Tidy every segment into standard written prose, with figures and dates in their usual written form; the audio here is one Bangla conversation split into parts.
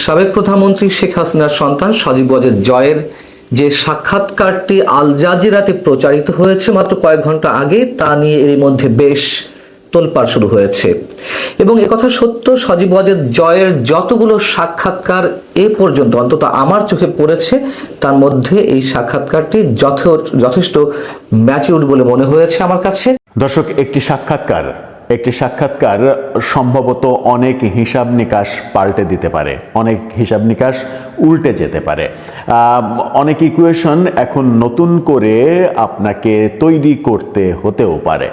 সাবেক প্রধানমন্ত্রী শেখ হাসিনার সন্তান সজীব ওয়াজেদ জয়ের যে সাক্ষাৎকারটি আল জাজিরাতে প্রচারিত হয়েছে মাত্র কয়েক ঘন্টা আগে, তা নিয়ে এর মধ্যে বেশ তোলপাড় শুরু হয়েছে। এবং একথা সত্য, সজীব ওয়াজেদ জয়ের যতগুলো সাক্ষাৎকার এ পর্যন্ত অন্তত আমার চোখে পড়েছে, তার মধ্যে এই সাক্ষাৎকারটি যথেষ্ট ম্যাচিউরড বলে মনে হয়েছে আমার কাছে। দর্শক, একটি সাক্ষাৎকার সম্ভবত অনেক হিসাব নিকাশ পাল্টে দিতে পারে, অনেক হিসাব নিকাশ উল্টে যেতে পারে, অনেক ইকুয়েশন এখন নতুন করে আপনাকে তৈরি করতে হতেও পারে।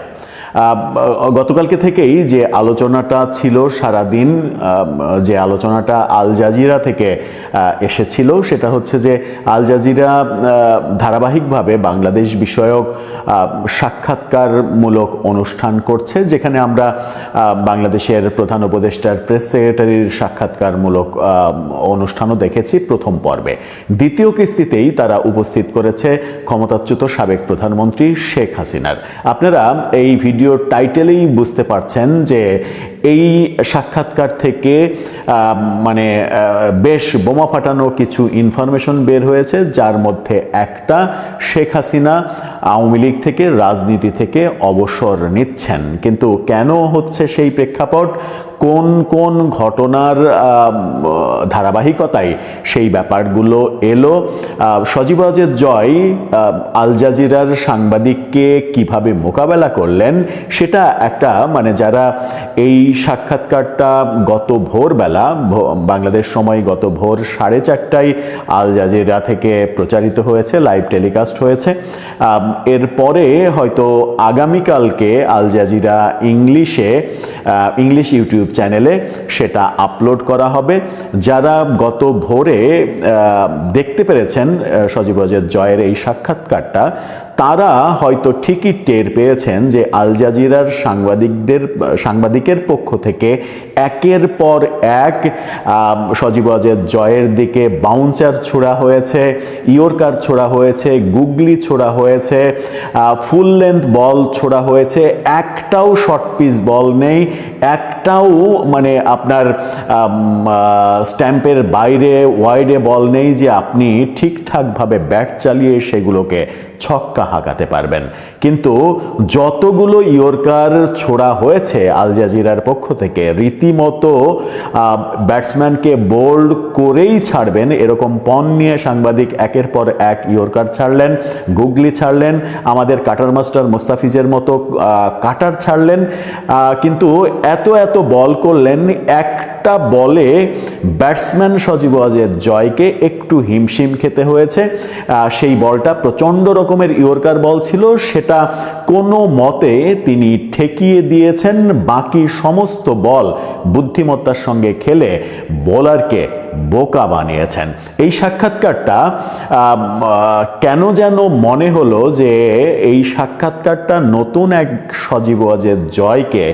গতকালকে থেকেই যে আলোচনাটা ছিল সারাদিন, যে আলোচনাটা আল জাজিরা থেকে এসেছিল, সেটা হচ্ছে যে আল জাজিরা ধারাবাহিকভাবে বাংলাদেশ বিষয়ক সাক্ষাৎকারমূলক অনুষ্ঠান করছে, যেখানে আমরা বাংলাদেশের প্রধান উপদেষ্টার প্রেস সেক্রেটারির সাক্ষাৎকারমূলক অনুষ্ঠানও দেখেছি প্রথম পর্বে। দ্বিতীয় কিস্তিতেই তারা উপস্থিত করেছে ক্ষমতাচ্যুত সাবেক প্রধানমন্ত্রী শেখ হাসিনার। আপনারা এই ভিডিওর টাইটেলেই বুঝতে পারছেন যে এই সাক্ষাৎকার থেকে মানে বেশ বোমা ফাটানো কিছু ইনফরমেশন বের হয়েছে, যার মধ্যে একটা, শেখ হাসিনা আওয়ামী লীগ থেকে, রাজনীতি থেকে অবসর নিচ্ছেন। কিন্তু কেন হচ্ছে সেই প্রেক্ষাপট, কোন কোন ঘটনার ধারাবাহিকতায় সেই ব্যাপারগুলো এলো, সজীব ওয়াজেদ জয় আল জাজিরার সাংবাদিককে কিভাবে মোকাবেলা করলেন, সেটা একটা মানে যারা এই সাক্ষাৎকারটা গত ভোরবেলা, বাংলাদেশ সময় গত ভোর 4:30টায় আল জাজিরা থেকে প্রচারিত হয়েছে, লাইভ টেলিকাস্ট হয়েছে। এরপরে হয়তো আগামীকালকে আল জাজিরা ইংলিশ ইউটিউব চ্যানেলে সেটা আপলোড করা হবে। যারা গত ভোরে দেখতে পেরেছেন সজীব ওয়াজেদ জয়ের এই সাক্ষাৎকারটা, তারা হয়তো ঠিকই টের পেয়েছেন যে আল জাজিরার সাংবাদিকের পক্ষ থেকে একের পর এক সজীব ওয়াজেদ জয়ের দিকে বাউন্সার ছোড়া হয়েছে, ইয়র্কার ছোড়া হয়েছে, গুগলি ছোড়া হয়েছে, ফুল লেন্থ বল ছোড়া হয়েছে, একটাও শর্ট পিচ বল নেই, একটাও মানে আপনার স্ট্যাম্পের বাইরে ওয়াইডে বল নেই যে আপনি ঠিকঠাকভাবে ব্যাট চালিয়ে সেগুলোকে ছক্কা হাঁকাতে পারবেন। কিন্তু যতগুলো ইয়র্কার ছোড়া হয়েছে আল জাজিরার পক্ষ থেকে, রীতিমতো ব্যাটসম্যানকে বোল্ড করেই ছাড়বেন এরকম পণ নিয়ে সাংবাদিক একের পর এক ইয়র্কার ছাড়লেন, গুগলি ছাড়লেন, আমাদের কাটার মাস্টার মোস্তাফিজের মতো কাটার ছাড়লেন, কিন্তু এত বল করলেন, একটা বলে ব্যাটসম্যান সজীব ওয়াজেদ জয়কে একটু হিমশিম খেতে হয়েছে। সেই বলটা প্রচণ্ড রকমের ইয়র্কার বল ছিল, সেটা কোনো মতে তিনি ঠেকিয়ে দিয়েছেন। বাকি সমস্ত বল বুদ্ধিমত্তার সঙ্গে খেলে বোলারকে বোকা বানিয়েছেন। এই সাক্ষাৎকারটা কেন যেন মনে হলো যে এই সাক্ষাৎকারটা নতুন এক সজীব ওয়াজেদ জয়কে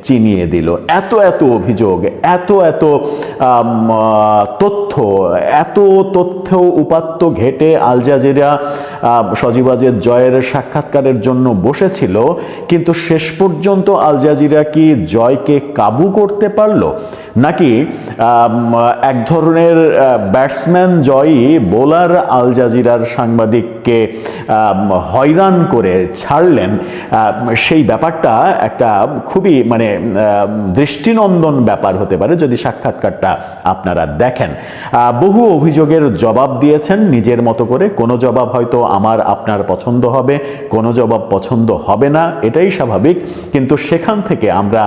চিনিয়ে দিল। এত অভিযোগ, এত তথ্য উপাত্ত ঘেটে আল জাজিরা সজীব ওয়াজেদ জয়ের সাক্ষাৎকারের জন্য বসেছিল, কিন্তু শেষ পর্যন্ত আল জাজিরা কি জয়কে কাবু করতে পারলো, নাকি এক ধরনের ব্যাটসম্যান জয়ই বোলার আল জাজিরার সাংবাদিককে হয়রান করে ছাড়লেন? সেই ব্যাপারটা একটা খুবই মানে দৃষ্টিনন্দন ব্যাপার হতে পারে যদি সাক্ষাৎকারটা আপনারা দেখেন। বহু অভিযোগের জবাব দিয়েছেন নিজের মতো করে। কোনো জবাব হয়তো আমার আপনার পছন্দ হবে, কোনো জবাব পছন্দ হবে না, এটাই স্বাভাবিক। কিন্তু সেখান থেকে আমরা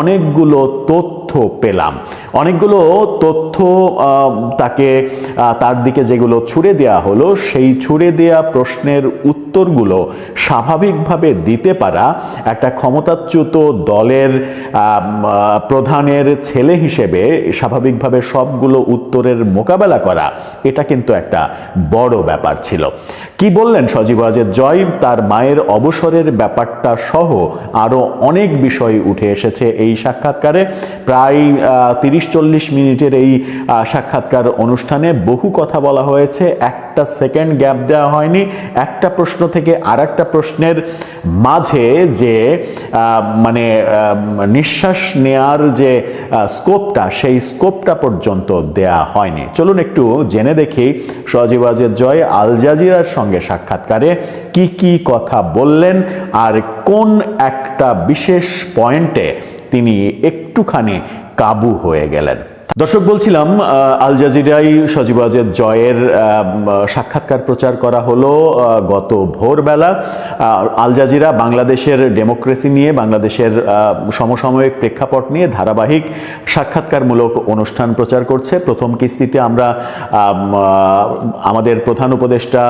অনেকগুলো তথ্য পেলাম, অনেকগুলো তথ্য তার দিকে যেগুলো ছুড়ে দেয়া হলো, সেই ছুড়ে দেয়া প্রশ্নের উত্তরগুলো স্বাভাবিকভাবে দিতে পারা একটা ক্ষমতাচ্যুত দলের প্রধানের ছেলে হিসেবে স্বাভাবিকভাবে সবগুলো উত্তরের মোকাবেলা করা, এটা কিন্তু একটা বড় ব্যাপার ছিল। কি বললেন সজীব ওয়াজেদ জয়, তার মায়ের অবসরের ব্যাপারটা সহ আরো অনেক বিষয় উঠে এসেছে এই সাক্ষাৎকারে। প্রায় 30-40 মিনিটের এই সাক্ষাৎকার অনুষ্ঠানে বহু কথা বলা হয়েছে, একটা সেকেন্ড গ্যাপ দেওয়া হয়নি। একটা প্রশ্ন থেকে আরেকটা প্রশ্নের মাঝে যে মানে নিঃশ্বাস নেয়ার যে স্কোপটা, সেই স্কোপটা পর্যন্ত দেয়া হয়নি। চলুন একটু জেনে দেখি সজীব ওয়াজেদ জয় আল জাজিরার সঙ্গে সাক্ষাৎকারে কি কি কথা বললেন আর কোন একটা বিশেষ পয়েন্টে তিনি একটুখানি কাবু হয়ে গেলেন। দর্শক, বলছিলাম আল জাজিরায় সজীব ওয়াজেদ জয়ের সাক্ষাৎকার প্রচার করা হলো গত ভোরবেলা। আল জাজিরা বাংলাদেশের ডেমোক্রেসি নিয়ে, বাংলাদেশের সমসাময়িক প্রেক্ষাপট নিয়ে ধারাবাহিক সাক্ষাৎকারমূলক অনুষ্ঠান প্রচার করছে। প্রথম কিস্তিতে আমরা আমাদের প্রধান উপদেষ্টা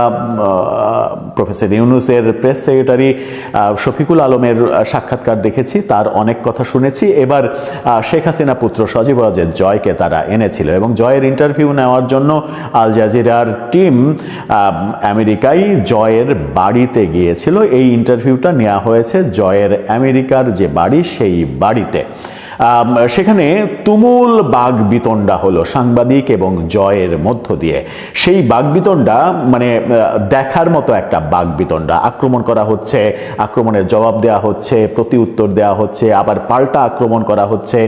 প্রফেসর ইউনূসের প্রেস সেক্রেটারি শফিকুল আলমের সাক্ষাৎকার দেখেছি, তার অনেক কথা শুনেছি। এবার শেখ হাসিনা পুত্র সজীব ওয়াজেদ জয়কে তারা এনেছিল এবং জয়ের ইন্টারভিউ নেওয়ার জন্য আল জাজিরার টিম আমেরিকায় জয়ের বাড়িতে গিয়েছিল। এই ইন্টারভিউটা নেওয়া হয়েছে জয়ের আমেরিকার যে বাড়ি, সেই বাড়িতে। সেখানে তুমুল বাগবিতণ্ডা হলো সাংবাদিক এবং জয়ের মধ্য দিয়ে। সেই বাগবিতণ্ডা মানে দেখার মতো একটা বাগবিতণ্ডা। আক্রমণ করা হচ্ছে, আক্রমণের জবাব দেওয়া হচ্ছে, প্রতি উত্তর দেওয়া হচ্ছে, আবার পাল্টা আক্রমণ করা হচ্ছে।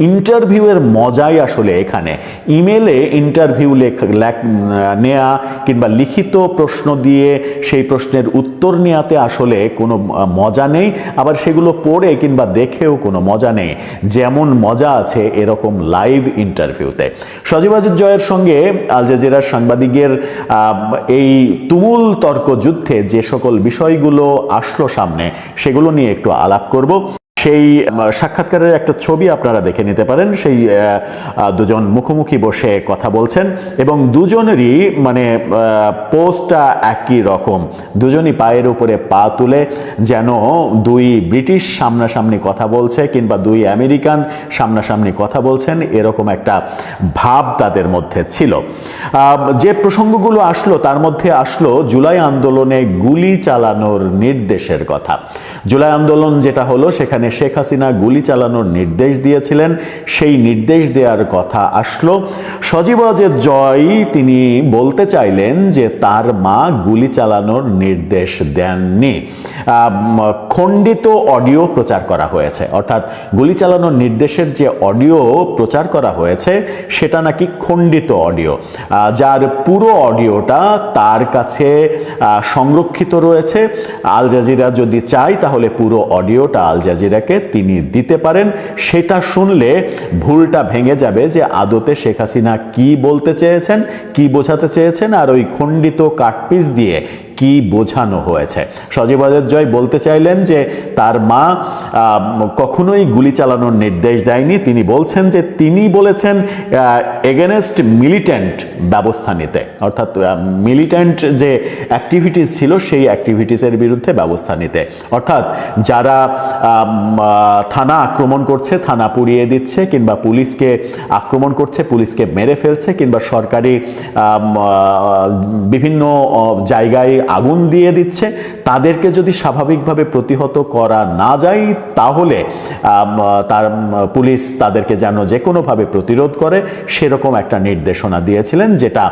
ইন্টারভিউয়ের মজাই আসলে এখানে। ইমেলে ইন্টারভিউ নেয়া কিংবা লিখিত প্রশ্ন দিয়ে সেই প্রশ্নের উত্তর নেওয়াতে আসলে কোনো মজা নেই, আবার সেগুলো পড়ে কিংবা দেখেও কোনো মজা নেই যেমন মজা আছে এরকম লাইভ ইন্টারভিউতে। সজীব ওয়াজেদ জয়ের সঙ্গে আল জাজিরার সাংবাদিকের এই তুমুল তর্কযুদ্ধে যে সকল বিষয়গুলো আসলো সামনে, সেগুলো নিয়ে একটু আলাপ করব। সেই সাক্ষাৎকারের একটা ছবি আপনারা দেখে নিতে পারেন। সেই দুজন মুখোমুখি বসে কথা বলছেন এবং দুজনেরই মানে পোস্টটা একই রকম। দুজনই পায়ের উপরে পা তুলে যেন দুই ব্রিটিশ সামনাসামনি কথা বলছে কিংবা দুই আমেরিকান সামনাসামনি কথা বলছেন, এরকম একটা ভাব তাদের মধ্যে ছিল। যে প্রসঙ্গগুলো আসলো তার মধ্যে আসলো জুলাই আন্দোলনে গুলি চালানোর নির্দেশের কথা। জুলাই আন্দোলন যেটা হলো সেখানে শেখ হাসিনা গুলি চালানোর নির্দেশ দিয়েছিলেন, সেই নির্দেশ দেওয়ার কথা আসলো। সজীব ওয়াজেদ জয় তিনি বলতে চাইলেন যে তার মা গুলি চালানোর নির্দেশ দেননি। খণ্ডিত অডিও প্রচার করা হয়েছে, অর্থাৎ গুলি চালানোর নির্দেশের যে অডিও প্রচার করা হয়েছে সেটা নাকি খণ্ডিত অডিও, যার পুরো অডিওটা তার কাছে সংরক্ষিত রয়েছে। আল জাজিরা যদি চায় তাহলে পুরো অডিওটা আল জাজিরাকে তিনি দিতে পারেন। সেটা শুনলে ভুলটা ভেঙে যাবে যে আদতে শেখ হাসিনা কি বলতে চেয়েছেন, কি বোঝাতে চেয়েছেন, আর ওই খণ্ডিত কাটপিস দিয়ে কি বোঝানো হয়েছে। সজীব ওয়াজেদ জয় বলতে চাইলেন যে তার মা কখনোই গুলি চালানোর নির্দেশ দেয়নি। তিনি বলছেন যে তিনি বলেছেন এগেনস্ট মিলিটেন্ট ব্যবস্থা নিতে, অর্থাৎ মিলিটেন্ট যে অ্যাক্টিভিটিস ছিল সেই অ্যাক্টিভিটিসের বিরুদ্ধে ব্যবস্থা নিতে, অর্থাৎ যারা থানা আক্রমণ করছে, থানা পুড়িয়ে দিচ্ছে, কিংবা পুলিশকে আক্রমণ করছে, পুলিশকে মেরে ফেলছে, কিংবা সরকারি বিভিন্ন জায়গায় আগুন দিয়ে দিচ্ছে, তাদেরকে যদি স্বাভাবিকভাবে প্রতিহত করা না যায় তাহলে তার পুলিশ তাদেরকে যেন যে কোনোভাবে প্রতিরোধ করে, সেরকম একটা নির্দেশনা দিয়েছিলেন। যেটা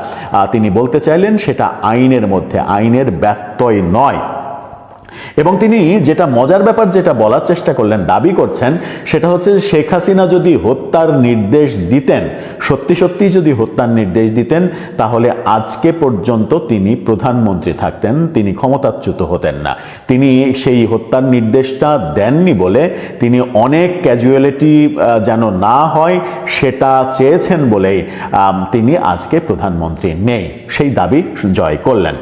তিনি বলতে চাইলেন সেটা আইনের মধ্যে, আইনের ব্যত্যয় নয়। এবং তিনি যেটা মজার ব্যাপার যেটা বলার চেষ্টা করলেন, দাবি করছেন, সেটা হচ্ছে শেখ হাসিনা যদি হত্যার নির্দেশ দিতেন, সত্যি সত্যি যদি হত্যার নির্দেশ দিতেন, তাহলে আজকে পর্যন্ত তিনি প্রধানমন্ত্রী থাকতেন, তিনি ক্ষমতাচ্যুত হতেন না। তিনি সেই হত্যার নির্দেশটা দেননি বলে, তিনি অনেক ক্যাজুয়ালিটি যেন না হয় সেটা চেয়েছেন বলেই তিনি আজকে প্রধানমন্ত্রী নেই, সেই দাবি জয় করলেন।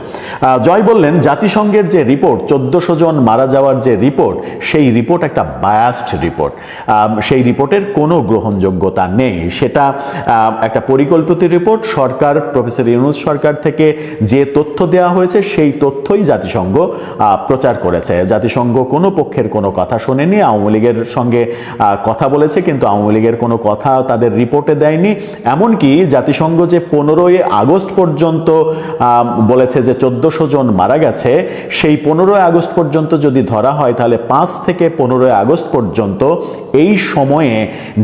জয় বললেন জাতিসংঘের যে রিপোর্ট 1400 জন মারা যাওয়ার যে রিপোর্ট, সেই রিপোর্ট একটা বায়াসড রিপোর্ট, সেই রিপোর্টের কোনো গ্রহণযোগ্যতা নেই। সেটা একটা পরিকল্পিত রিপোর্ট। সরকার, প্রফেসর ইউনূস সরকার থেকে যে তথ্য দেওয়া হয়েছে সেই তথ্যই জাতিসংঘ প্রচার করেছে। জাতিসংঘ কোনো পক্ষের কোনো কথা শোনেনি, আওয়ামী লীগের সঙ্গে কথা বলেছে কিন্তু আওয়ামী লীগের কোনো কথা তাদের রিপোর্টে দেয়নি। এমনকি জাতিসংঘ যে 15ই আগস্ট পর্যন্ত বলেছে যে 1400 জন মারা গেছে, সেই 15ই আগস্ট পর্যন্ত যদি ধরা হয় তাহলে 5 থেকে 15ই আগস্ট পর্যন্ত এই সময়ে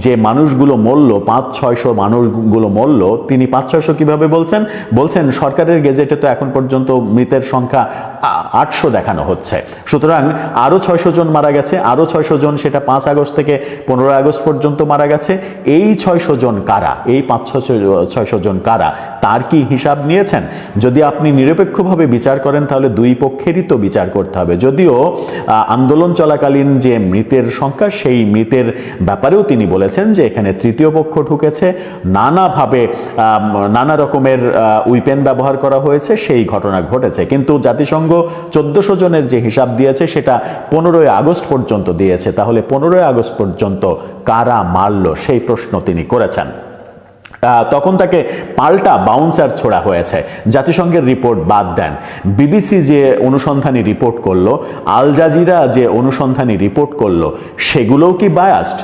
যে মানুষগুলো মরল, 500-600 মানুষগুলো মরল, তিনি 500-600 কিভাবে বলছেন? বলছেন সরকারের গেজেটে তো এখন পর্যন্ত মৃতের সংখ্যা 800 দেখানো হচ্ছে, সুতরাং আরো 600 জন মারা গেছে, আরো 600 জন, সেটা 5 আগস্ট থেকে 15 আগস্ট পর্যন্ত মারা গেছে। এই 600 জন কারা? এই 500-600 জন কারা? তার কি হিসাব নিয়েছেন? যদি আপনি নিরপেক্ষভাবে বিচার করেন তাহলে দুই পক্ষেরই তো বিচার করতে হবে। যদিও আন্দোলন চলাকালীন যে মৃতের সংখ্যা, সেই মৃতের ব্যাপারেও তিনি বলেছেন যে এখানে তৃতীয় পক্ষ ঢুকেছে, নানাভাবে নানা রকমের উইপেন ব্যবহার করা হয়েছে, সেই ঘটনা ঘটেছে। কিন্তু জাতিসংঘ 1400 জনের যে হিসাব দিয়েছে সেটা 15 আগস্ট পর্যন্ত দিয়েছে। তাহলে 15 আগস্ট পর্যন্ত কারা মারল সেই প্রশ্ন তিনি করেছেন। তখন তাকে পাল্টা বাউন্সার ছোড়া হয়েছে। জাতিসংঘের রিপোর্ট বাদ দেন, বিবিসি যে অনুসন্ধানী রিপোর্ট করলো, আল জাজিরা যে অনুসন্ধানী রিপোর্ট করলো, সেগুলোও কি বায়াসড?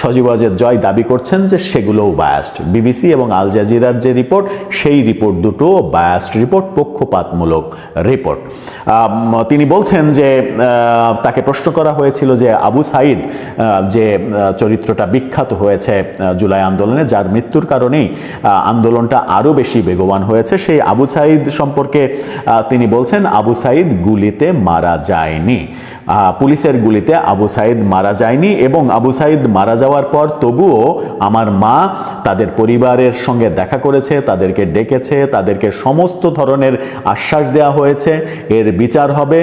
সজীব ওয়াজেদ জয় দাবি করছেন যে সেগুলোও বায়াসড। বিবিসি এবং আল জাজিরার যে রিপোর্ট, সেই রিপোর্ট দুটো বায়াসড রিপোর্ট, পক্ষপাতমূলক রিপোর্ট। তিনি বলছেন যে তাকে প্রশ্ন করা হয়েছিল যে আবু সাইদ যে চরিত্রটা বিখ্যাত হয়েছে জুলাই আন্দোলনে, যার মৃত্যুর কারণেই আন্দোলনটা আরও বেশি বেগবান হয়েছে, সেই আবু সাইদ সম্পর্কে তিনি বলছেন আবু সাইদ গুলিতে মারা যায়নি, পুলিশের গুলিতে আবু সাইদ মারা যায়নি, এবং আবু সাইদ মারা যাওয়ার পর তবুও আমার মা তাদের পরিবারের সঙ্গে দেখা করেছে, তাদেরকে ডেকেছে, তাদেরকে সমস্ত ধরনের আশ্বাস দেওয়া হয়েছে এর বিচার হবে,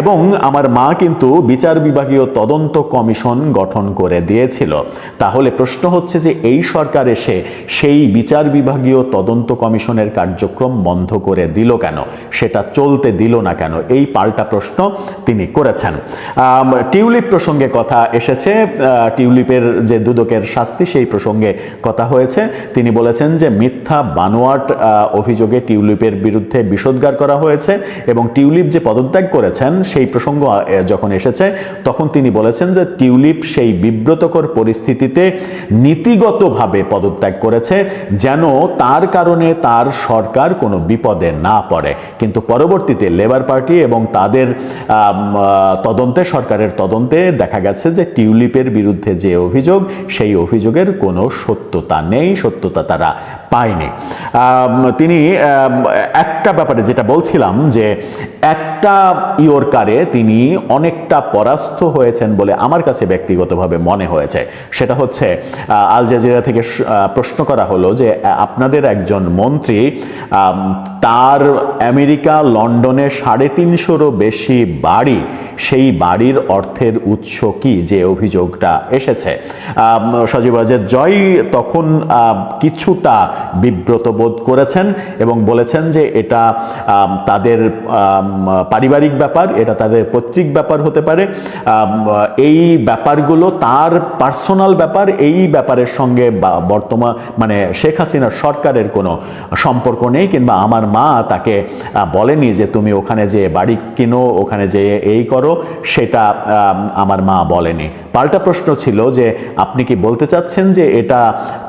এবং আমার মা কিন্তু বিচার বিভাগীয় তদন্ত কমিশন গঠন করে দিয়েছিল। তাহলে প্রশ্ন হচ্ছে যে এই সরকার এসে সেই বিচার বিভাগীয় তদন্ত কমিশনের কার্যক্রম বন্ধ করে দিল কেন? সেটা চলতে দিল না কেন? এই পাল্টা প্রশ্ন তিনি করেছেন। টিউলিপ প্রসঙ্গে কথা এসেছে, টিউলিপের যে দুদকের শাস্তি, সেই প্রসঙ্গে কথা হয়েছে। তিনি বলেছেন যে মিথ্যা বানোয়াট অভিযোগে টিউলিপের বিরুদ্ধে বিষোদ্গার করা হয়েছে, এবং টিউলিপ যে পদত্যাগ করেছেন সেই প্রসঙ্গ যখন এসেছে তখন তিনি বলেছেন যে টিউলিপ সেই বিব্রতকর পরিস্থিতিতে নীতিগতভাবে পদত্যাগ করেছে যেন তার কারণে তার সরকার কোনো বিপদে না পড়ে। কিন্তু পরবর্তীতে লেবার পার্টি এবং তাদের তদন্তে, সরকারের তদন্তে দেখা গেছে যে টিউলিপের বিরুদ্ধে যে অভিযোগ, সেই অভিযোগের কোনো সত্যতা নেই, সত্যতা তারা পায়নি। তিনি একটা ব্যাপারে যেটা বলছিলাম যে একটা ইয়র্কারে তিনি অনেকটা পরাস্ত হয়েছেন বলে আমার কাছে ব্যক্তিগতভাবে মনে হয়েছে। সেটা হচ্ছে আল জাজিরা থেকে প্রশ্ন করা হলো যে আপনাদের একজন মন্ত্রী, তার আমেরিকা লন্ডনে 350-রও বেশি বাড়ি, সেই বাড়ির অর্থের উৎস কি, যে অভিযোগটা এসেছে। সজীব ওয়াজেদ জয় তখন কিছুটা বিব্রত বোধ করেছেন এবং বলেছেন যে এটা তাদের পারিবারিক ব্যাপার, এটা তাদের পৈতৃক ব্যাপার হতে পারে, এই ব্যাপারগুলো তার পার্সোনাল ব্যাপার, এই ব্যাপারের সঙ্গে মানে শেখ হাসিনার সরকারের কোনো সম্পর্ক নেই, কিংবা আমার মা তাকে বলেনি যে তুমি ওখানে যে বাড়ি কিনো, ওখানে যে এই করো, সেটা আমার মা বলেনি। পাল্টা প্রশ্ন ছিল যে আপনি কি বলতে চাচ্ছেন যে এটা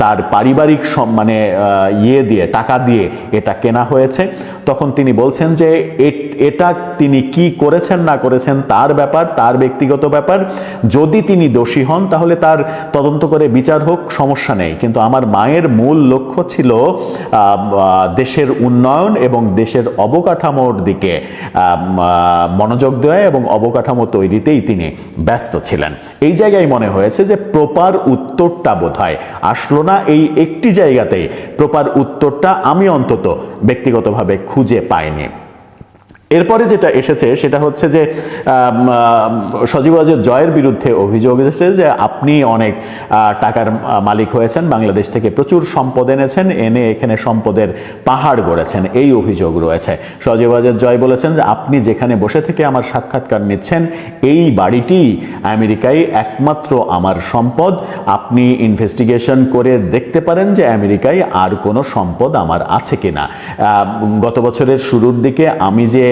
তার পারিবারিক মানে দিয়ে, টাকা দিয়ে এটা কেনা হয়েছে? তখন তিনি বলছেন যে এটা তিনি কি করেছেন না করেছেন তার ব্যাপার, তার ব্যক্তিগত ব্যাপার। যদি তিনি দোষী হন তাহলে তার তদন্ত করে বিচার হোক, সমস্যা নেই, কিন্তু আমার মায়ের মূল লক্ষ্য ছিল দেশের উন্নয়ন এবং দেশের অবকাঠামোর দিকে মনোযোগ দেওয়া এবং অবকাঠামো তৈরিতেই তিনি ব্যস্ত ছিলেন। এই জায়গায় মনে হয়েছে যে প্রপার উত্তরটা বোধহয় আসলো না। এই একটি জায়গাতেই প্রপার উত্তরটা আমি অন্তত ব্যক্তিগতভাবে খুঁজে পাইনি। এরপরে যেটা এসেছে সেটা হচ্ছে যে সজীব ওয়াজেদ জয়ের বিরুদ্ধে অভিযোগ এসেছে যে আপনি অনেক টাকার মালিক হয়েছেন, বাংলাদেশ থেকে প্রচুর সম্পদ এনেছেন, এনে এখানে সম্পদের পাহাড় গড়েছেন, এই অভিযোগ রয়েছে। সজীব ওয়াজেদ জয় বলেছেন যে আপনি যেখানে বসে থেকে আমার সাক্ষাৎকার নিচ্ছেন, এই বাড়িটি আমেরিকায় একমাত্র আমার সম্পদ, আপনি ইনভেস্টিগেশন করে দেখতে পারেন যে আমেরিকায় আর কোনো সম্পদ আমার আছে কিনা। গত বছরের শুরুর দিকে আমি যে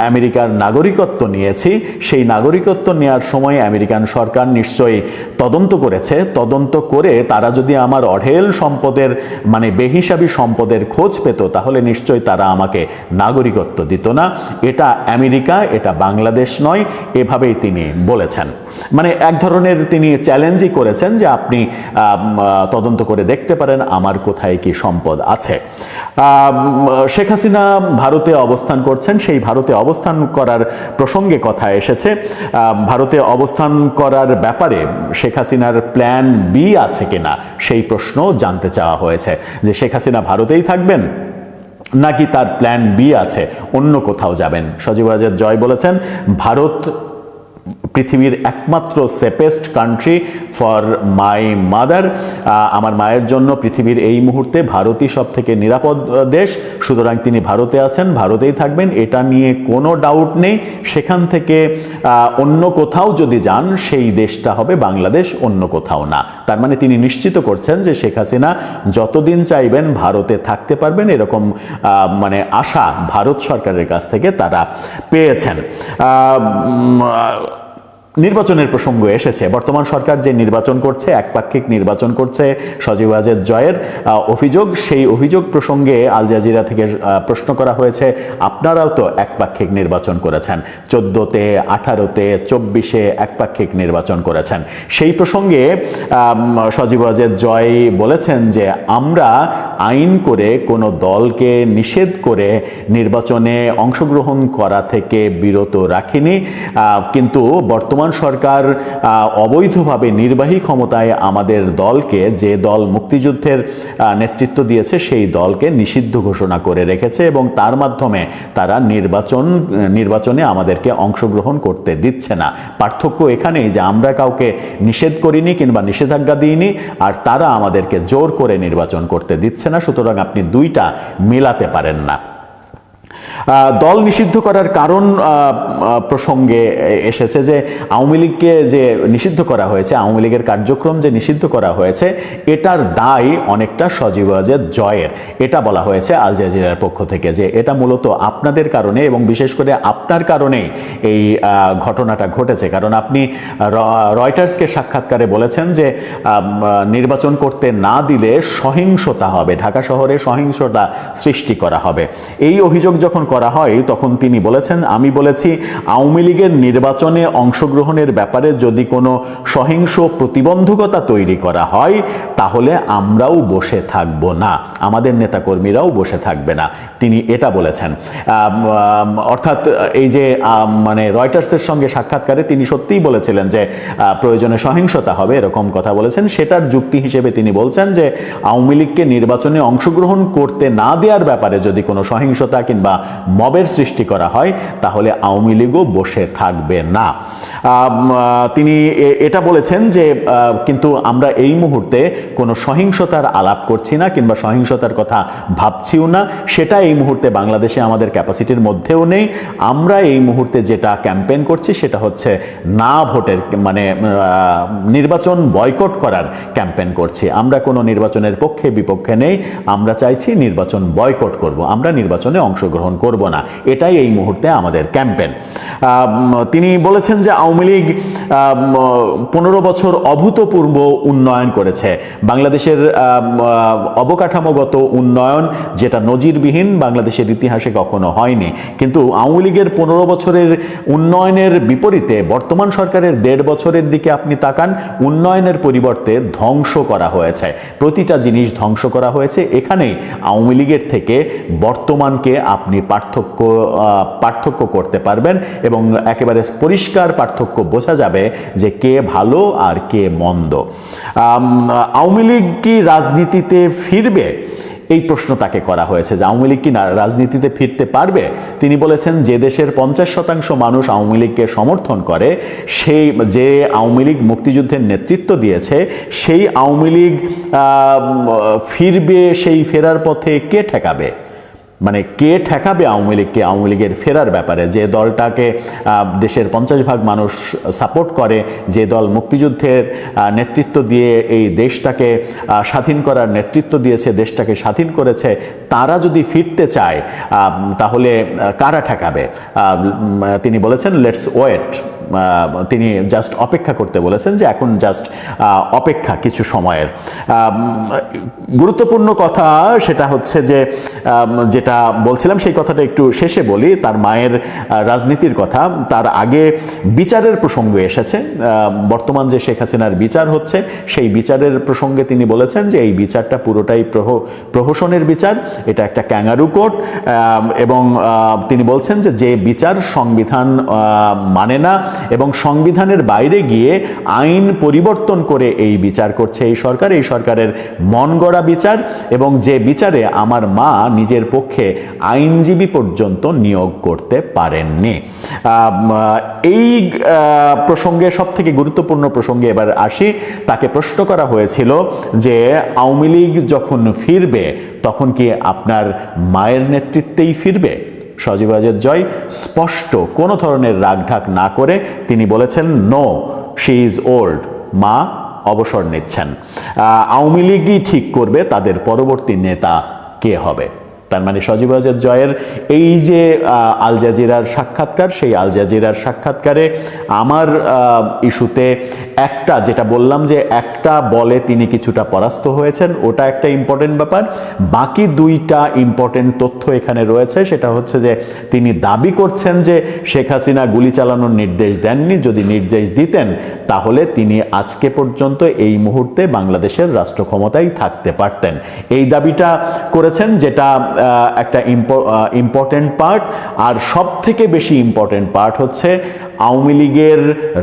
আমেরিকার নাগরিকত্ব নিয়েছি, সেই নাগরিকত্ব নেওয়ার সময় আমেরিকান সরকার নিশ্চয়ই তদন্ত করেছে। তদন্ত করে তারা যদি আমার অঢেল সম্পদের মানে বেহিসাবি সম্পদের খোঁজ পেত, তাহলে নিশ্চয়ই তারা আমাকে নাগরিকত্ব দিত না। এটা আমেরিকা, এটা বাংলাদেশ নয়, এভাবেই তিনি বলেছেন। মানে এক ধরনের তিনি চ্যালেঞ্জই করেছেন যে আপনি তদন্ত করে দেখতে পারেন আমার কোথায় কি সম্পদ আছে। শেখ হাসিনা ভারতে অবস্থান করছেন, সেই ভারতে অবস্থান করার প্রসঙ্গে কথা এসেছে। ভারতে অবস্থান করার ব্যাপারে শেখ হাসিনার প্ল্যান বি আছে কিনা সেই প্রশ্ন জানতে চাওয়া হয়েছে, যে শেখ হাসিনা ভারতেই থাকবেন নাকি তার প্ল্যান বি আছে, অন্য কোথাও যাবেন। সজীব ওয়াজেদ জয় বলেছেন, ভারত পৃথিবীর একমাত্র safest country for my mother, আমার মায়ের জন্য পৃথিবীর এই মুহূর্তে ভারতই সব থেকে নিরাপদ দেশ, সুতরাং তিনি ভারতে আছেন, ভারতেই থাকবেন, এটা নিয়ে কোনো ডাউট নেই। সেখান থেকে অন্য কোথাও যদি যান সেই দেশটা হবে বাংলাদেশ, অন্য কোথাও না। তার মানে তিনি নিশ্চিত করছেন যে শেখ হাসিনা যতদিন চাইবেন ভারতে থাকতে পারবেন, এরকম মানে আশা ভারত সরকারের কাছ থেকে তারা পেয়েছেন। নির্বাচনের প্রসঙ্গ এসেছে। বর্তমান সরকার যে নির্বাচন করছে, একপাক্ষিক নির্বাচন করছে, সজীব ওয়াজেদ জয়ের অভিযোগ, সেই অভিযোগ প্রসঙ্গে আল জাজিরা থেকে প্রশ্ন করা হয়েছে, আপনারাও তো একপাক্ষিক নির্বাচন করেছেন, 14তে, 18তে, 24-এ একপাক্ষিক নির্বাচন করেছেন। সেই প্রসঙ্গে সজীব ওয়াজেদ জয় বলেছেন যে আমরা আইন করে কোনো দলকে নিষেধ করে নির্বাচনে অংশগ্রহণ করা থেকে বিরত রাখিনি, কিন্তু বর্তমান সরকার অবৈধভাবে নির্বাহী ক্ষমতায় আমাদের দলকে, যে দল মুক্তিযুদ্ধের নেতৃত্ব দিয়েছে সেই দলকে নিষিদ্ধ ঘোষণা করে রেখেছে এবং তার মাধ্যমে তারা নির্বাচনে আমাদেরকে অংশগ্রহণ করতে দিচ্ছে না। পার্থক্য এখানেই যে আমরা কাউকে নিষেধ করিনি কিংবা নিষেধাজ্ঞা দিইনি, আর তারা আমাদেরকে জোর করে নির্বাচন করতে দিচ্ছে না। সুতরাং আপনি দুইটা মেলাতে পারেন না। দল নিষিদ্ধ করার কারণ প্রসঙ্গে এসেছে যে আওয়ামী লীগকে যে নিষিদ্ধ করা হয়েছে, আওয়ামী লীগের কার্যক্রম যে নিষিদ্ধ করা হয়েছে, এটার দায় অনেকটা সজীব ওয়াজেদ জয়ের। এটা বলা হয়েছে আল জাজিরার পক্ষ থেকে যে এটা মূলত আপনাদের কারণে এবং বিশেষ করে আপনার কারণেই এই ঘটনাটা ঘটেছে। কারণ আপনি রয়টার্সকে সাক্ষাৎকারে বলেছেন যে নির্বাচন করতে না দিলে সহিংসতা হবে, ঢাকা শহরে সহিংসতা সৃষ্টি করা হবে। এই অভিযোগ যখন করা হয় তখন তিনি বলেছেন, আমি বলেছি আওয়ামী লীগের নির্বাচনে অংশগ্রহণের ব্যাপারে যদি কোনো সহিংস প্রতিবন্ধকতা তৈরি করা হয় তাহলে আমরাও বসে থাকব না, আমাদের নেতাকর্মীরাও বসে থাকবে না, তিনি এটা বলেছেন। অর্থাৎ এই যে মানে রয়টার্সের সঙ্গে সাক্ষাৎকারে তিনি সত্যিই বলেছিলেন যে প্রয়োজনে সহিংসতা হবে, এরকম কথা বলেছেন। সেটার যুক্তি হিসেবে তিনি বলছেন যে আওয়ামী লীগকে নির্বাচনে অংশগ্রহণ করতে না দেওয়ার ব্যাপারে যদি কোনো সহিংসতা কিংবা মবের সৃষ্টি করা হয় তাহলে আওয়ামী লীগও বসে থাকবে না। তিনি এটা বলেছেন যে কিন্তু আমরা এই মুহূর্তে কোনো সহিংসতার আলাপ করছি না কিংবা সহিংসতার কথা ভাবছিও না, সেটা এই মুহূর্তে বাংলাদেশে আমাদের ক্যাপাসিটির মধ্যেও নেই। আমরা এই মুহূর্তে যেটা ক্যাম্পেইন করছি সেটা হচ্ছে না ভোটের, মানে নির্বাচন বয়কট করার ক্যাম্পেইন করছি। আমরা কোনো নির্বাচনের পক্ষে বিপক্ষে নেই, আমরা চাইছি নির্বাচন বয়কট করব, আমরা নির্বাচনে অংশগ্রহণ করব না, এটাই এই মুহূর্তে আমাদের ক্যাম্পেইন। তিনি বলেছেন যে আওয়ামী লীগ 15 বছর অভূতপূর্ব উন্নয়ন করেছে, বাংলাদেশের অবকাঠামোগত উন্নয়ন যেটা নজিরবিহীন, বাংলাদেশের ইতিহাসে কখনো হয়নি। কিন্তু আওয়ামী লীগের 15 বছরের উন্নয়নের বিপরীতে বর্তমান সরকারের 1.5 বছরের দিকে আপনি তাকান, উন্নয়নের পরিবর্তে ধ্বংস করা হয়েছে, প্রতিটা জিনিস ধ্বংস করা হয়েছে। এখানেই আওয়ামী লীগের থেকে বর্তমানকে আপনি পার্থক্য করতে পারবেন এবং একেবারে পরিষ্কার পার্থক্য বোঝা যাবে যে কে ভালো আর কে মন্দ। আওয়ামী লীগ কি রাজনীতিতে ফিরবে, এই প্রশ্ন তাকে করা হয়েছে যে আওয়ামী লীগ কি রাজনীতিতে ফিরতে পারবে। তিনি বলেছেন যে দেশের 50% মানুষ আওয়ামী লীগকে সমর্থন করে, সেই যে আওয়ামী লীগ মুক্তিযুদ্ধের নেতৃত্ব দিয়েছে সেই আওয়ামী লীগ ফিরবে, সেই ফেরার পথে কে ঠেকাবে। মানে কে ঠেকাবে আওয়ামী লীগকে আওয়ামী লীগের ফেরার ব্যাপারে? যে দলটাকে দেশের 50% মানুষ সাপোর্ট করে, যে দল মুক্তিযুদ্ধের নেতৃত্ব দিয়ে এই দেশটাকে স্বাধীন করার নেতৃত্ব দিয়েছে, দেশটাকে স্বাধীন করেছে, তারা যদি ফিরতে চায় তাহলে কারা ঠেকাবে? তিনি বলেছেন লেটস ওয়েট। তিনি জাস্ট অপেক্ষা করতে বলেছেন, যে এখন জাস্ট অপেক্ষা কিছু সময়ের। গুরুত্বপূর্ণ কথা সেটা হচ্ছে যে যেটা বলছিলাম সেই কথাটা একটু শেষে বলি, তার মায়ের রাজনীতির কথা। তার আগে বিচারের প্রসঙ্গ এসেছে। বর্তমান যে শেখ হাসিনার বিচার হচ্ছে সেই বিচারের প্রসঙ্গে তিনি বলেছেন যে এই বিচারটা পুরোটাই প্রহসনের বিচার, এটা একটা ক্যাঙ্গারু কোর্ট, এবং তিনি বলছেন যে যে বিচার সংবিধান মানে না এবং সংবিধানের বাইরে গিয়ে আইন পরিবর্তন করে এই বিচার করছে এই সরকার, এই সরকারের মন গড়া বিচার, এবং যে বিচারে আমার মা নিজের পক্ষে আইনজীবী পর্যন্ত নিয়োগ করতে পারেননি। এই প্রসঙ্গে সবথেকে গুরুত্বপূর্ণ প্রসঙ্গে এবার আসি। তাকে প্রশ্ন করা হয়েছিল যে আওয়ামী লীগ যখন ফিরবে তখন কি আপনার মায়ের নেতৃত্বেই ফিরবে? সজীব ওয়াজেদ জয় স্পষ্ট কোনো ধরনের রাগঢাক না করে তিনি বলেছেন নো, শি ইজ ওল্ড, মা অবসর নিচ্ছেন। আওয়ামী লীগই ঠিক করবে তাদের পরবর্তী নেতা কে হবে। তার মানে সজীব ওয়াজেদ জয়ের এই যে আল জাজিরার সাক্ষাৎকার, সেই আল জাজিরার সাক্ষাৎকারে আমার ইস্যুতে একটা, যেটা বললাম যে একটা বলে তিনি কিছুটা পরাস্ত হয়েছেন, ওটা একটা ইম্পর্টেন্ট ব্যাপার। বাকি দুইটা ইম্পর্টেন্ট তথ্য এখানে রয়েছে। সেটা হচ্ছে যে তিনি দাবি করছেন যে শেখ হাসিনা গুলি চালানোর নির্দেশ দেননি, যদি নির্দেশ দিতেন তাহলে তিনি আজকে পর্যন্ত এই মুহূর্তে বাংলাদেশের রাষ্ট্র ক্ষমতায় থাকতে পারতেন। এই দাবিটা করেছেন, যেটা একটা ইম্পর্টেন্ট পার্ট। আর সব থেকে বেশি ইম্পর্টেন্ট পার্ট হচ্ছে আওয়ামী লীগের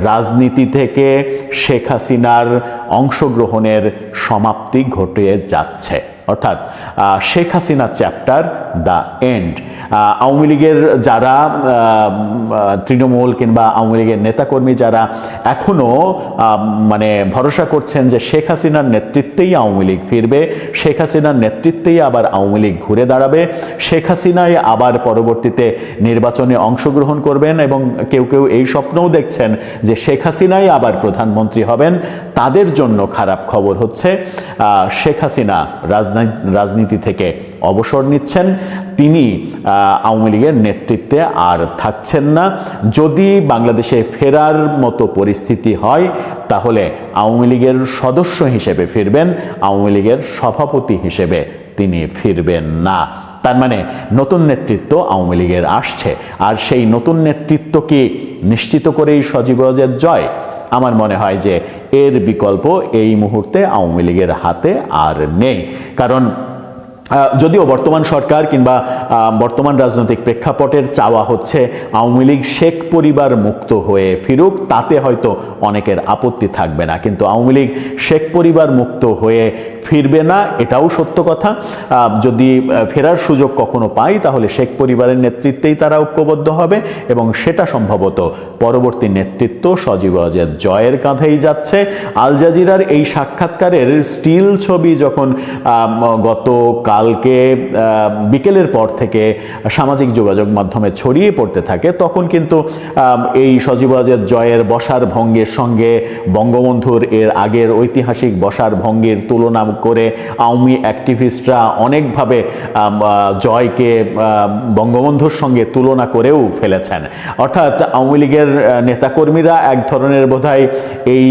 রাজনীতি থেকে শেখ হাসিনার অংশগ্রহণের সমাপ্তি ঘটে যাচ্ছে, অর্থাৎ Sheikh Hasina chapter the end. Awami লীগের যারা তৃণমূল কিংবা আওয়ামী লীগের নেতাকর্মী যারা এখনো মানে ভরসা করছেন যে শেখ হাসিনার নেতৃত্বেই আওয়ামী লীগ ফিরবে, শেখ হাসিনার নেতৃত্বেই আবার আওয়ামী লীগ ঘুরে দাঁড়াবে, শেখ হাসিনাই আবার পরবর্তীতে নির্বাচনে অংশগ্রহণ করবেন, এবং কেউ কেউ এই স্বপ্নও দেখছেন যে শেখ হাসিনাই আবার প্রধানমন্ত্রী হবেন, তাদের জন্য খারাপ খবর হচ্ছে শেখ হাসিনা রাজনীতি থেকে অবসর নিচ্ছেন। তিনি আওয়ামী লীগের নেতৃত্বে আর থাকছেন না। যদি বাংলাদেশে ফেরার মতো পরিস্থিতি হয় তাহলে আওয়ামী লীগের সদস্য হিসেবে ফিরবেন, আওয়ামী লীগের সভাপতি হিসেবে তিনি ফিরবেন না। তার মানে নতুন নেতৃত্ব আওয়ামী লীগের আসছে, আর সেই নতুন নেতৃত্ব কি নিশ্চিত করেই সজীব ওয়াজেদ জয়? আমার মনে হয় যে এর বিকল্প এই মুহূর্তে আওয়ামী লীগের হাতে আর নেই। কারণ যদিও বর্তমান সরকার কিংবা বর্তমান রাজনৈতিক প্রেক্ষাপটের চাওয়া হচ্ছে আওয়ামী লীগ শেখ পরিবার মুক্ত হয়ে ফিরুক, তাতে হয়তো অনেকের আপত্তি থাকবে না, কিন্তু আওয়ামী লীগ শেখ পরিবার মুক্ত হয়ে ফিরবে না, এটাও সত্য কথা। যদি ফেরার সুযোগ কখনো পায় তাহলে শেখ পরিবারের নেতৃত্বেই তারা ঐক্যবদ্ধ হবে, এবং সেটা সম্ভবত পরবর্তী নেতৃত্ব সজীব ওয়াজেদ জয়ের কাঁধেই যাচ্ছে। আল জাজিরার এই সাক্ষাৎকারের স্টিল ছবি যখন কালকে বিকেলের পর থেকে সামাজিক যোগাযোগ মাধ্যমে ছড়িয়ে পড়তে থাকে, তখন কিন্তু এই সজীব ওয়াজেদ জয়ের বসার ভঙ্গির সঙ্গে বঙ্গবন্ধুর এর আগের ঐতিহাসিক বসার ভঙ্গির তুলনা করে আওয়ামী অ্যাক্টিভিস্টরা অনেকভাবে জয়কে বঙ্গবন্ধুর সঙ্গে তুলনা করেও ফেলেছেন। অর্থাৎ আওয়ামী লীগের নেতাকর্মীরা এক ধরনের বোধহয় এই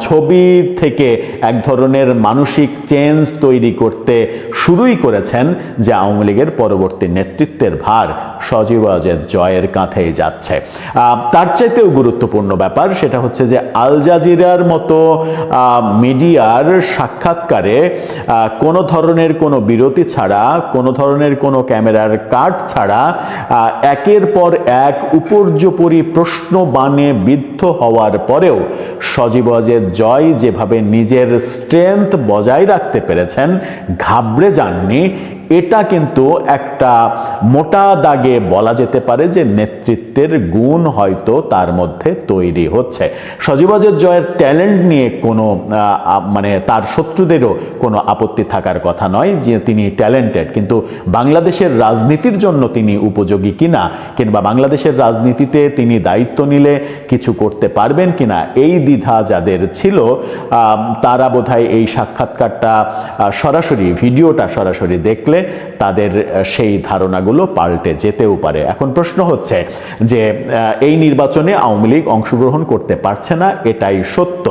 ছবি থেকে এক ধরনের মানসিক চেঞ্জ তৈরি করতে শুরুই করেছেন যে আওয়ামী লীগের পরবর্তী নেতৃত্বের ভার সজীব ওয়াজেদ জয়ের কাঁধেই যাচ্ছে। তার চাইতেও গুরুত্বপূর্ণ ব্যাপার সেটা হচ্ছে যে আল জাজিরার মতো মিডিয়ার সাক্ষাৎকারে কোনো ধরনের কোনো বিরতি ছাড়া, কোনো ধরনের কোনো ক্যামেরার কাট ছাড়া একের পর এক উপর্যুপরি প্রশ্ন বাণে বিদ্ধ হওয়ার পরেও সজীব ওয়াজেদ জয় যেভাবে নিজের স্ট্রেংথ বজায় রাখতে পেরেছেন, ঘাবড়ে যাননি, এটা কিন্তু একটা মোটা দাগে বলা যেতে পারে যে নেতৃত্বের গুণ হয়তো তার মধ্যে তৈরি হচ্ছে। সজীব ওয়াজেদ জয়ের ট্যালেন্ট নিয়ে কোনো মানে তার শত্রুদেরও কোনো আপত্তি থাকার কথা নয় যে তিনি ট্যালেন্টেড, কিন্তু বাংলাদেশের রাজনীতির জন্য তিনি উপযোগী কিনা কিংবা বাংলাদেশের রাজনীতিতে তিনি দায়িত্ব নিলে কিছু করতে পারবেন কিনা এই দ্বিধা যাদের ছিল তারা বোধহয় এই সাক্ষাৎকারটা সরাসরি ভিডিওটা সরাসরি দেখলে তাদের সেই ধারণাগুলো পাল্টে যেতেও পারে। এখন প্রশ্ন হচ্ছে যে এই নির্বাচনে আওয়ামী লীগ অংশগ্রহণ করতে পারছে না, এটাই সত্য।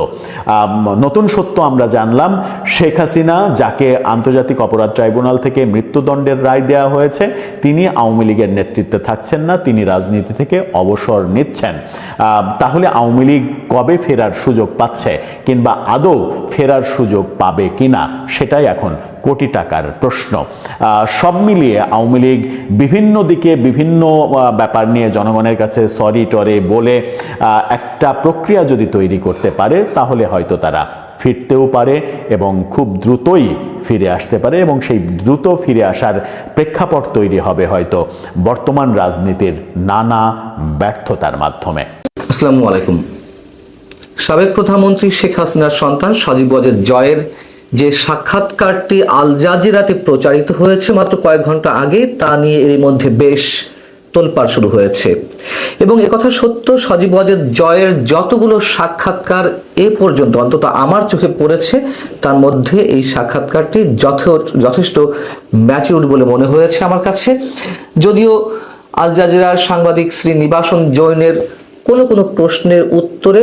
নতুন সত্য আমরা জানলাম, শেখ হাসিনা যাকে আন্তর্জাতিক অপরাধ ট্রাইব্যুনাল থেকে মৃত্যুদণ্ডের রায় দেওয়া হয়েছে তিনি আওয়ামী লীগের নেতৃত্বে থাকছেন না, তিনি রাজনীতি থেকে অবসর নিচ্ছেন। তাহলে আওয়ামী লীগ কবে ফেরার সুযোগ পাচ্ছে কিংবা আদৌ ফেরার সুযোগ পাবে কিনা সেটাই এখন কোটি টাকার প্রশ্ন। সব মিলিয়ে আওয়ামী লীগ বিভিন্ন দিকে বিভিন্ন ব্যাপার নিয়ে জনগণের কাছে সরি টরে বলে একটা প্রক্রিয়া যদি তৈরি করতে পারে তাহলে হয়তো তারা ফিরতেও পারে এবং খুব দ্রুতই ফিরে আসতে পারে, এবং সেই দ্রুত ফিরে আসার প্রেক্ষাপট তৈরি হবে হয়তো বর্তমান রাজনীতির নানা ব্যর্থতার মাধ্যমে। আসসালামু আলাইকুম। সাবেক প্রধানমন্ত্রী শেখ হাসিনার সন্তান সজীব ওয়াজেদ জয়ের যে সাক্ষাৎকারটি আল জাজিরাতে প্রচারিত হয়েছে মাত্র কয়েক ঘন্টা আগে, তা নিয়ে এর মধ্যে বেশ তোলপাড় শুরু হয়েছে। এবং একথা সত্য, সজীব ওয়াজেদ জয়ের যতগুলো সাক্ষাৎকার এ পর্যন্ত অন্তত আমার চোখে পড়েছে তার মধ্যে এই সাক্ষাৎকারটি যথেষ্ট ম্যাচিউরড বলে মনে হয়েছে আমার কাছে। যদিও আল জাজিরার সাংবাদিক শ্রী নিবাসন জৈনের কোনো কোনো প্রশ্নের উত্তরে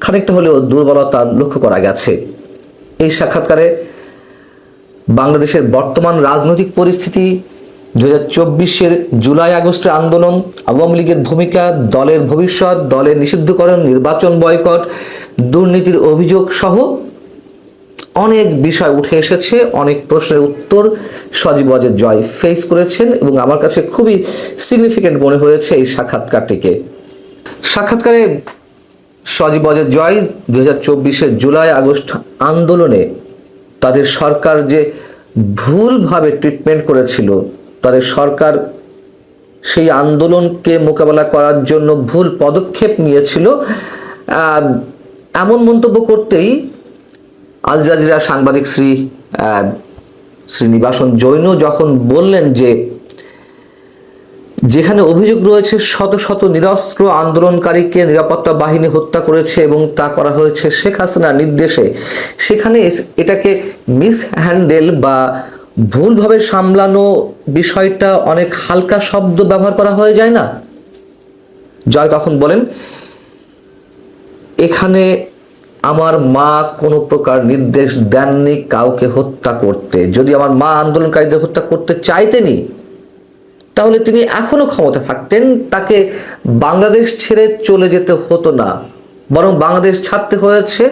খানিকটা হলেও দুর্বলতা লক্ষ্য করা গেছে। এই সাক্ষাৎকারে বাংলাদেশের বর্তমান রাজনৈতিক পরিস্থিতি, 2024-এর জুলাই আগস্টের আন্দোলন, আওয়ামী লীগের ভূমিকা, দলের ভবিষ্যৎ, দলের নিষিদ্ধকরণ, নির্বাচন বয়কট, দুর্নীতির অভিযোগ সহ অনেক বিষয় উঠে এসেছে। অনেক প্রশ্নের উত্তর সজীব ওয়াজেদ জয় ফেস করেছেন এবং আমার কাছে খুবই সিগনিফিকেন্ট মনে হয়েছে এই সাক্ষাৎকারটিকে। সাক্ষাৎকারে সজীব ওয়াজেদ জয় 2024-এর জুলাই আগস্ট আন্দোলনে তাদের সরকার যে ভুলভাবে ট্রিটমেন্ট করেছিল, তাদের সরকার সেই আন্দোলনকে মোকাবেলা করার জন্য ভুল পদক্ষেপ নিয়েছিল, এমন মন্তব্য করতেই আল জাজিরা সাংবাদিক শ্রী নিবাসন জৈন যখন বললেন যে যেখানে অভিযোগ রয়েছে শত শত নিরস্ত্র আন্দোলনকারীকে নিরাপত্তা বাহিনী হত্যা করেছে এবং তা করা হয়েছে শেখ হাসিনার নির্দেশে, সেখানে এটাকে মিসহ্যান্ডেল বা ভুলভাবে সামলানো বিষয়টা অনেক হালকা শব্দ ব্যবহার করা হয়ে যায় না। জয় তখন বলেন, এখানে আমার মা কোনো প্রকার নির্দেশ দেননি কাউকে হত্যা করতে। যদি আমার মা আন্দোলনকারীদের হত্যা করতে চাইতেনি তাহলে তিনি এখনো ক্ষমতা থাকতেন, তাকে বাংলাদেশ ছেড়ে চলে যেতে হতো না, বরং বাংলাদেশ ছাড়তে হয়েছে।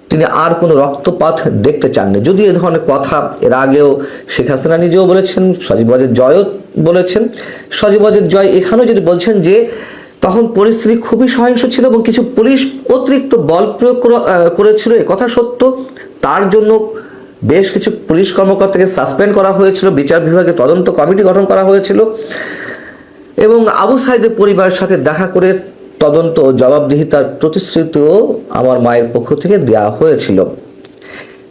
তিনি আর কোনো রক্তপাত দেখতে চাননি। যদি এ ধরনের কথা এর আগেও শেখ হাসিনা নিজেও বলেছেন, সজীব ওয়াজেদ জয়ও বলেছেন। সজীব ওয়াজেদ জয় এখানেও যদি বলছেন যে তখন পরিস্থিতি খুবই সহিংস ছিল এবং কিছু পুলিশ অতিরিক্ত বল প্রয়োগ করেছিল, এ কথা সত্য। তার জন্য বেশ কিছু পুলিশ কর্মকর্তাকে সাসপেন্ড করা হয়েছিল, বিচার বিভাগে তদন্ত কমিটি গঠন করা হয়েছিল এবং আবু সাইদের পরিবারের সাথে দেখা করে তদন্ত জবাবদিহিতার প্রতিশ্রুতিও আমার মায়ের পক্ষ থেকে দেওয়া হয়েছিল।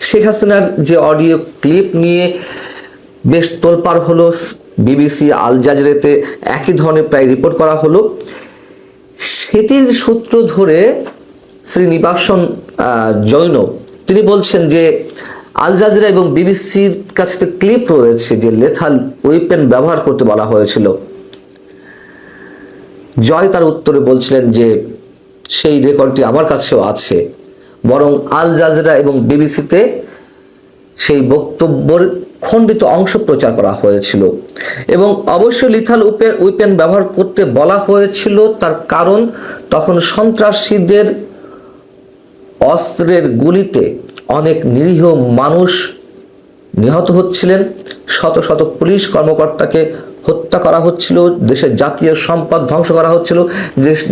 শেখ হাসিনার যে অডিও ক্লিপ নিয়ে বেশ তোলপাড় হলো, বিবিসি আল জাজিরাতে একই ধরনের প্রায় রিপোর্ট করা হলো, সেটির সূত্র ধরে শ্রী নিবাসন জৈন তিনি বলছেন যে আল জাজিরা এবং বিবিসির কাছে একটা ক্লিপ রয়েছে যে লেথাল ওয়েপেন ব্যবহার করতে বলা হয়েছিল। জয় তার উত্তরে বলছিলেন যে সেই রেকর্ডটি আমার কাছেও আছে, বরং আল জাজিরা এবং বিবিসিতে সেই বক্তব্যের খণ্ডিত অংশ প্রচার করা হয়েছিল এবং অবশ্যই লিথাল ওয়েপেন ব্যবহার করতে বলা হয়েছিল। তার কারণ তখন সন্ত্রাসীদের অস্ত্রের গুলিতে অনেক নিরীহ মানুষ নিহত হচ্ছিলেন, শত শত পুলিশ কর্মকর্তাকে হত্যা করা হচ্ছিল, দেশের জাতীয় সম্পদ ধ্বংস করা হচ্ছিল।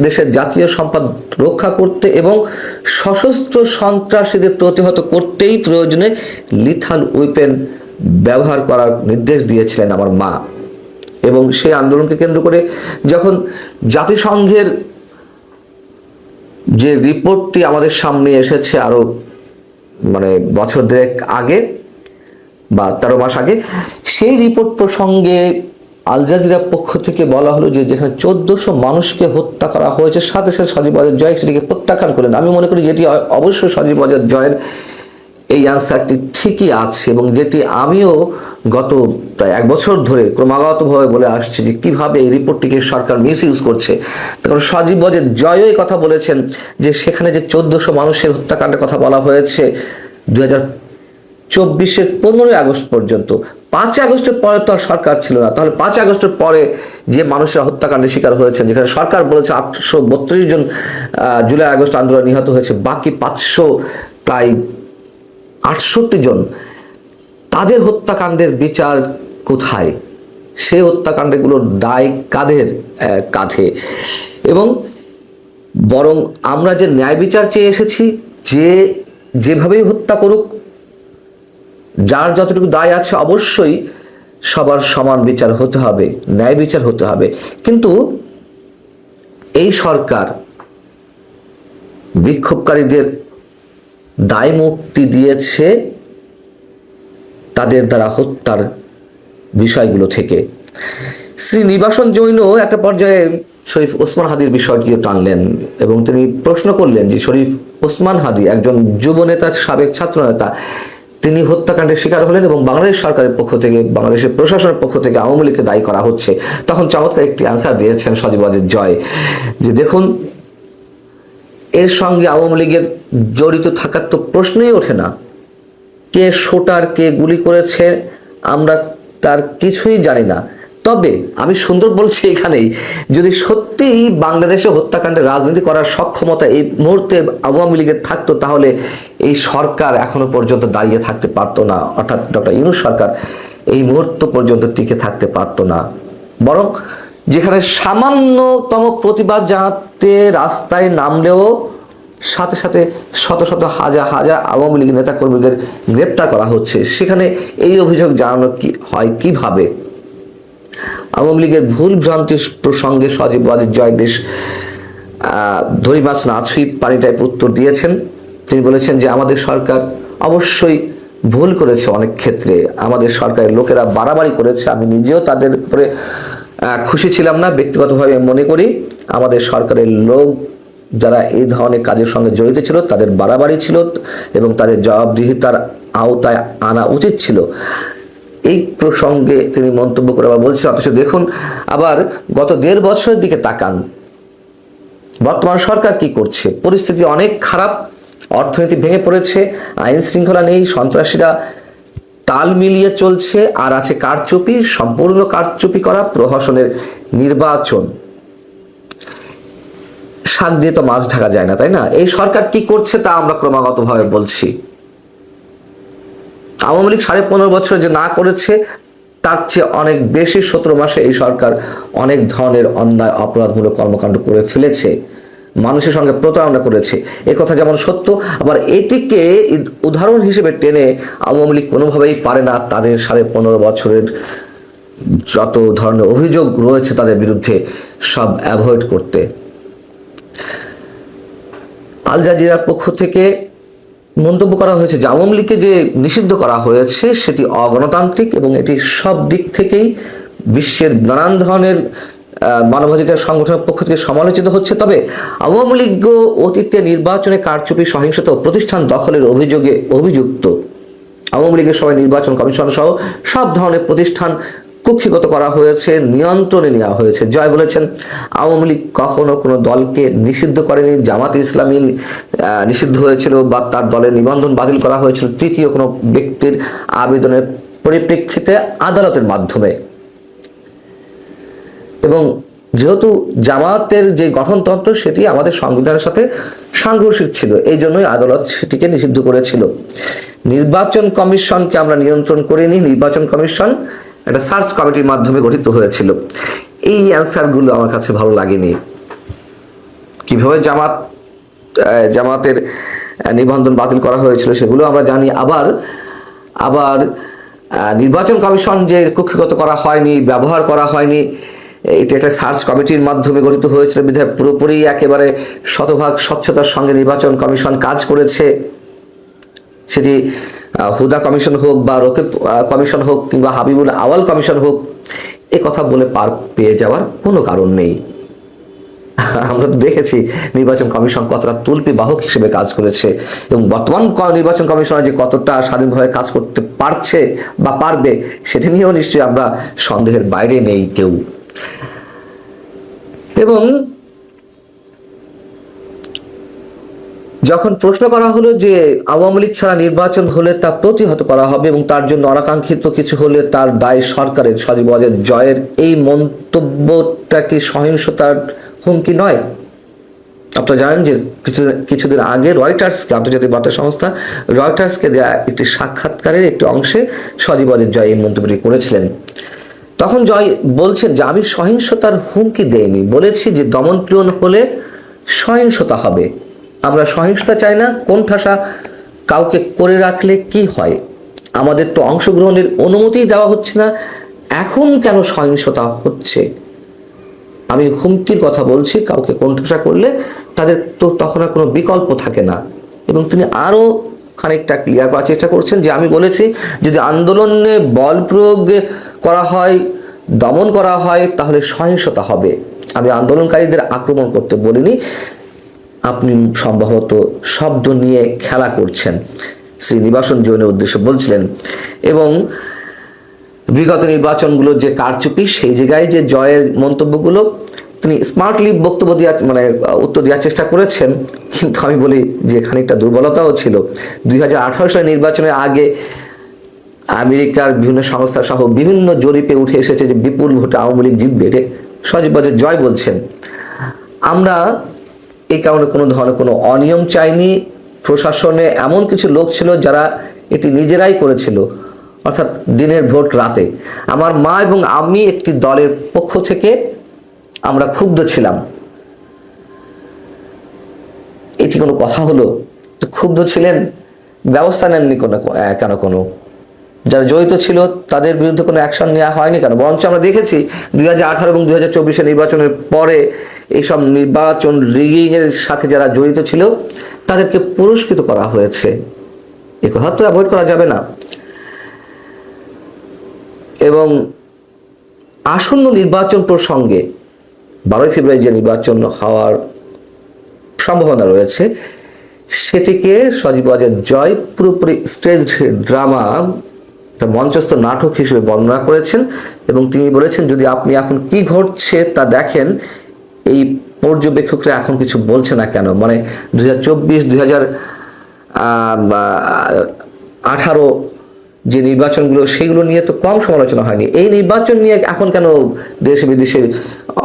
দেশের জাতীয় সম্পদ রক্ষা করতে এবং সশস্ত্র সন্ত্রাসীদের প্রতিহত করতেই প্রয়োজনে লিথাল ওয়েপেন ব্যবহার করার নির্দেশ দিয়েছিলেন আমার মা। এবং সেই আন্দোলনকে কেন্দ্র করে যখন জাতিসংঘের যে রিপোর্টটি আমাদের সামনে এসেছে আরো বছর দেড়েক আগে বা 13 মাস আগে, সেই রিপোর্ট প্রসঙ্গে আল জাজিরার পক্ষ থেকে বলা হলো যে যেখানে 1400 মানুষকে হত্যা করা হয়েছে, সাথে সাথে সজীব ওয়াজেদ জয় সেটিকে প্রত্যাখ্যান করলেন। আমি মনে করি যেটি অবশ্যই সজীব ওয়াজেদ জয়ের এই আনসারটি ঠিকই আছে, এবং যেটি আমিও গত প্রায় 1 বছর ধরে ক্রমাগতভাবে বলে আসছি যে কিভাবে এই রিপোর্টটিকে সরকার মিসইউজ করছে। কারণ সজীব ওয়াজেদ জয়ও এই কথা বলেছেন যে সেখানে যে 1400 মানুষের হত্যাকাণ্ডের কথা বলা হয়েছে 2024-এর 15 আগস্ট পর্যন্ত, 5 আগস্টের পরে তো আর সরকার ছিল না, তাহলে 5 আগস্টের পরে যে মানুষরা হত্যাকাণ্ডের শিকার হয়েছেন, যেখানে সরকার বলেছে 832 জন জুলাই আগস্ট আন্দোলন নিহত হয়েছে, বাকি 500 প্রায় 68 জন, তাদের হত্যাকাণ্ডের বিচার কোথায়? সে হত্যাকাণ্ডগুলোর দায় কাদের কাঁধে? এবং বরং আমরা যে ন্যায় বিচার চেয়ে এসেছি, যে যেভাবেই হত্যা করুক, যার যতটুকু দায় আছে অবশ্যই সবার সমান বিচার হতে হবে, ন্যায় বিচার হতে হবে। কিন্তু এই সরকার বিক্ষোভকারীদের দায় মুক্তি দিয়েছে তাদের দ্বারা হত্যার বিষয়গুলো থেকে। শ্রী নিবাসন জৈন একটা পর্যায়ে শরীফ ওসমান হাদির বিষয়টিও টানলেন এবং তিনি প্রশ্ন করলেন যে শরীফ ওসমান হাদি একজন যুব নেতা, সাবেক ছাত্র নেতা, তিনি হত্যাকাণ্ডের শিকার হলেন এবং বাংলাদেশ সরকারের পক্ষ থেকে, বাংলাদেশের প্রশাসনের পক্ষ থেকে আওয়ামী লীগকে দায়ী করা হচ্ছে। তখন চমৎকার একটি আনসার দিয়েছেন সজীব ওয়াজেদ জয় যে দেখুন, এর সঙ্গে আওয়ামী লীগের জড়িত থাকার তো প্রশ্নই ওঠে না। কে শোটার, কে গুলি করেছে আমরা তার কিছুই জানি না। তবে আমি সুন্দর বলছি এখানেই, যদি সত্যিই বাংলাদেশে হত্যাকাণ্ডের রাজনীতি করার সক্ষমতা এই মুহূর্তে আওয়ামী লীগের থাকতো, তাহলে এই সরকার এখনো পর্যন্ত দাঁড়িয়ে থাকতে পারতো না, অর্থাৎ ডক্টর ইউনূস সরকার এই মুহূর্ত পর্যন্ত টিকে থাকতে পারতো না। বরং যেখানে সামান্যতম প্রতিবাদ জানাতে রাস্তায় নামলেও সাথে সাথে শত শত হাজার হাজার আওয়ামী লীগ নেতা কর্মীদের গ্রেপ্তার করা হচ্ছে, সেখানে এই অভিযোগ জানানো কি হয় কিভাবে? আওয়ামী লীগের ভুল ভ্রান্তি প্রসঙ্গে সজীব ওয়াজেদ জয় বেশ ধরি মাছ না ছুঁই পানি টাইপ উত্তর দিয়েছেন। তিনি বলেছেন যে আমাদের সরকার অবশ্যই ভুল করেছে, অনেক ক্ষেত্রে আমাদের সরকারের লোকেরা বাড়াবাড়ি করেছে। আমি নিজেও তাদের উপরে খুশি ছিলাম না, ব্যক্তিগতভাবে মনে করি আমাদের সরকারের লোক যারা এই ধরনের কাজের সঙ্গে জড়িত ছিল তাদের বাড়াবাড়ি ছিল এবং তাদের জবাবদিহিতার আওতায় আনা উচিত ছিল। এই প্রসঙ্গে তিনি মন্তব্য করে আবার বলছেন, অথচ দেখুন আবার গত 1.5 বছরের দিকে তাকান, বর্তমান সরকার কি করছে। পরিস্থিতি অনেক খারাপ, অর্থনীতি ভেঙে পড়েছে, আইন শৃঙ্খলা নেই, সন্ত্রাসীরা তাল মিলিয়ে চলছে, আর আছে কারচুপি, সম্পূর্ণ কারচুপি করা প্রহসনের নির্বাচন। শাক দিয়ে তো মাছ ঢাকা যায় না, তাই না? এই সরকার কি করছে তা আমরা ক্রমাগতভাবে বলছি। আওয়ামী লীগ 15.5 বছরে যে না করেছে তার চেয়ে অনেক বেশি 17 মাসে এই সরকার অনেক ধরনের অন্যায় অপরাধমূলক কর্মকাণ্ড করে ফেলেছে, মানুষের সঙ্গে প্রতারণা করেছে। কথা যেমন সত্য, আবার এটিকে উদাহরণ হিসেবে টেনে আওয়ামী লীগ কোনোভাবেই পারে না তাদের 15.5 বছরের যত ধরনের অভিযোগ রয়েছে তাদের বিরুদ্ধে সব অ্যাভয়েড করতে। আল জাজিরার পক্ষ থেকে মন্তব্য করা হয়েছে যে আওয়ামী লীগকে যে নিষিদ্ধ করা হয়েছে সেটি অগণতান্ত্রিক এবং এটি সব দিক থেকেই বিশ্বের নানান ধরনের মানবাধিকার সংগঠনের পক্ষ থেকে সমালোচিত হচ্ছে। তবে আওয়ামী লীগ অতীতে নির্বাচনে কারচুপি, সহিংসতা ও প্রতিষ্ঠান দখলের অভিযোগে অভিযুক্ত। আওয়ামী লীগের সবাই নির্বাচন কমিশন সহ সব ধরনের প্রতিষ্ঠান কুক্ষিগত করা হয়েছে, নিয়ন্ত্রণে নেওয়া হয়েছে। জয় বলেছেন আওয়ামী লীগ কখনো কোনো দলকে নিষিদ্ধ করেনি। জামাতে ইসলামী নিষিদ্ধ হয়েছিল বা তার দলের নিবন্ধন বাতিল করা হয়েছিল তৃতীয় কোনো ব্যক্তির আবেদনের পরিপ্রেক্ষিতে আদালতের মাধ্যমে। এবং যেহেতু জামাতের যে গঠনতন্ত্র সেটি আমাদের সংবিধানের সাথে সাংঘর্ষিক ছিল, এই জন্যই আদালত সেটিকে নিষিদ্ধ করেছিল। নির্বাচন কমিশনকে আমরা নিয়ন্ত্রণ করিনি, নির্বাচন কমিশন একটা সার্চ কমিটির মাধ্যমে গঠিত হয়েছিল। এই অ্যান্সারগুলো আমার কাছে ভালো লাগেনি। কিভাবে জামাতের নিবন্ধন বাতিল করা হয়েছিল সেগুলো আমরা জানি। আবার নির্বাচন কমিশন যে কক্ষিগত করা হয়নি, ব্যবহার করা হয়নি, এটা একটা সার্চ কমিটির মাধ্যমে গঠিত হয়েছিল বিধায় পুরোপুরি একেবারে শতভাগ স্বচ্ছতার সঙ্গে নির্বাচন কমিশন কাজ করেছে। সেটি হুদা কমিশন হোক বা রকিব কমিশন হোক কিংবা হাবিবুল আওয়াল কমিশন হোক, এ কথা বলে পার পেয়ে যাওয়ার কোনো কারণ নেই। আমরা তো দেখেছি নির্বাচন কমিশন কতটা তুলপি বাহক হিসেবে কাজ করেছে এবং বর্তমান নির্বাচন কমিশনার যে কতটা স্বাধীনভাবে কাজ করতে পারছে বা পারবে সেটি নিয়েও নিশ্চয়ই আমরা সন্দেহের বাইরে নেই কেউ। এবং যখন প্রশ্ন করা হলো যে আওয়ামী লীগ ছাড়া নির্বাচন হলে তা প্রতিহত করা হবে এবং তার জন্য অনাকাঙ্ক্ষিত কিছু হলে তার দায় সরকারের, সজীব ওয়াজেদ জয়ের এই মন্তব্যটা কি সহিংসতার হুমকি নয়? আপনারা জানেন যে কিছুদিন আগে রয়টার্সকে, আন্তর্জাতিক বার্তা সংস্থা রয়টার্সকে দেয়া একটি সাক্ষাৎকারের একটি অংশে সজীব ওয়াজেদ জয় এই মন্তব্যটি করেছিলেন। তখন জয় বলছেন যে আমি সহিংসতার হুমকি দেইনি, বলেছি যে দমন পীড়ন হলে সহিংসতা হবে। আমরা সহিংসতা চাই না। কোণঠাসা কাউকে করে রাখলে কি হয়? আমাদের তো অংশগ্রহণের অনুমতি দেওয়া হচ্ছে না, এখন কেন সহিংসতা হচ্ছে? আমি হুমকির কথা বলছি, কাউকে কোণঠাসা করলে তাদের তো তখন আর কোনো বিকল্প থাকে না। এবং তিনি আরও খানিকটা ক্লিয়ার করার চেষ্টা করছেন যে আমি বলেছি যদি আন্দোলনে বল প্রয়োগ করা হয়, দমন করা হয়, তাহলে সহিংসতা হবে। আমি আন্দোলনকারীদের আক্রমণ করতে বলিনি। আপনি সম্ভবত শব্দ নিয়ে খেলা করছেন, শ্রীনিবাসন জৈনের উদ্দেশ্যে বলছিলেন। এবং বিগত নির্বাচনগুলো যে কারচুপি, সেই জায়গায় যে জয়ের মন্তব্যগুলো তিনি স্মার্টলি বক্তব্য উত্তর দেওয়ার চেষ্টা করেছেন, কিন্তু আমি বলি যে খানিকটা দুর্বলতাও ছিল। 2018 সালের নির্বাচনের আগে আমেরিকার বিভিন্ন সংস্থা সহ বিভিন্ন জরিপে উঠে এসেছে যে বিপুল ভোটে আওয়ামী লীগ জিতবে। এটা সজীব ওয়াজেদ জয় বলছেন। আমরা এই কারণে কোনো ধরনের কোনো অনিয়ম চাইনি। প্রশাসনে এমন কিছু লোক ছিল যারা এটি নিজেরাই করেছিল, অর্থাৎ দিনের ভোট রাতে। আমার মা এবং আমি একটি দলের পক্ষ থেকে আমরা ক্ষুব্ধ ছিলাম। এটি কোনো কথা হলো? ক্ষুব্ধ ছিলেন, ব্যবস্থা নেননি কেন? কোনো যারা জড়িত ছিল তাদের বিরুদ্ধে কোনো অ্যাকশন নেওয়া হয়নি কেন? বরঞ্চ আমরা দেখেছি 2018 এবং 2024 নির্বাচনের পরে এইসব নির্বাচন রিগিং এর সাথে যারা জড়িত ছিল তাদেরকে পুরস্কৃত করা হয়েছে। এ কথা তো অ্যাভয়েড করা যাবে না। এবং আসন্ন নির্বাচন প্রসঙ্গে 12 ফেব্রুয়ারি যে নির্বাচন হওয়ার সম্ভাবনা রয়েছে, সেটিকে সজীব ওয়াজেদ জয় পুরোপুরি স্টেজ ড্রামা, মঞ্চস্থ নাটক হিসেবে বর্ণনা করেছেন। এবং তিনি বলেছেন যদি আপনি এখন কি ঘটছে তা দেখেন, এই পর্যবেক্ষকরা এখন কিছু বলছে না কেন? মানে 2024, 2018 যে নির্বাচনগুলো, সেগুলো নিয়ে তো কম সমালোচনা হয়নি। এই নির্বাচন নিয়ে এখন কেন দেশে বিদেশে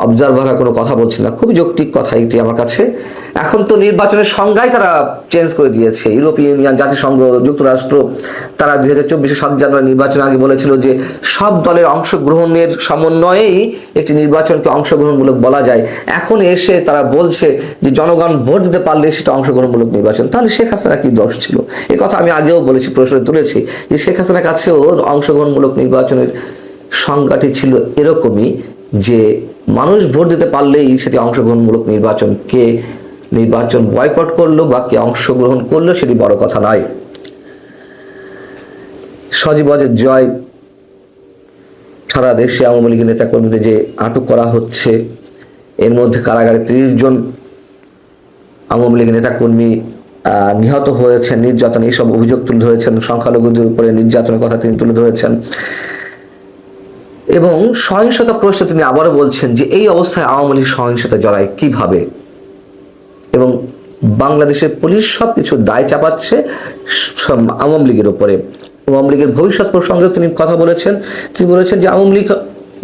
অবজারভাররা কোনো কথা বলছে না? খুবই যৌক্তিক কথা এটি আমার কাছে। এখন তো নির্বাচনের সংজ্ঞাই তারা চেঞ্জ করে দিয়েছে। ইউরোপীয় ইউনিয়ন, জাতিসংঘ, যুক্তরাষ্ট্র তারা 2024 7 জানুয়ারি নির্বাচনের আগে বলেছিল যে সব দলের অংশগ্রহণের সমন্বয়েই একটি নির্বাচনকে অংশগ্রহণমূলক বলা যায়। এখন এসে তারা বলছে যে জনগণ ভোট দিতে পারলে সেটা অংশগ্রহণমূলক নির্বাচন। তাহলে শেখ হাসিনা কি দোষ ছিল? এ কথা আমি আগেও বলেছি, প্রশ্ন তুলেছি যে শেখ হাসিনার কাছেও অংশগ্রহণমূলক নির্বাচনের সংজ্ঞাটি ছিল এরকমই যে মানুষ ভোট দিতে পারলেই সেটি অংশগ্রহণমূলক নির্বাচন। কে নির্বাচন বয়কট করলো বা কে অংশগ্রহণ করলো সেটি বড় কথা নয়। সজীব ওয়াজেদ জয় সারা দেশে আওয়ামী লীগের নেতাকর্মীদের যে আটক করা হচ্ছে, এর মধ্যে কারাগারে 30 জন আওয়ামী লীগের নেতাকর্মী নিহত হয়েছেন, নির্যাতন, এইসব অভিযোগ তুলে ধরেছেন। সংখ্যালঘুদের উপরে নির্যাতনের কথা তিনি তুলে ধরেছেন। এবং সহিংসতা প্রশ্নে তিনি আবারও বলছেন যে এই অবস্থায় আওয়ামী লীগ সহিংসতা জড়ায় কিভাবে, এবং বাংলাদেশের পুলিশ সবকিছু দায় চাপাচ্ছে আওয়ামী লীগের উপরে। আওয়ামী লীগের ভবিষ্যৎ প্রসঙ্গে তিনি কথা বলেছেন। তিনি বলেছেন যে আওয়ামী লীগ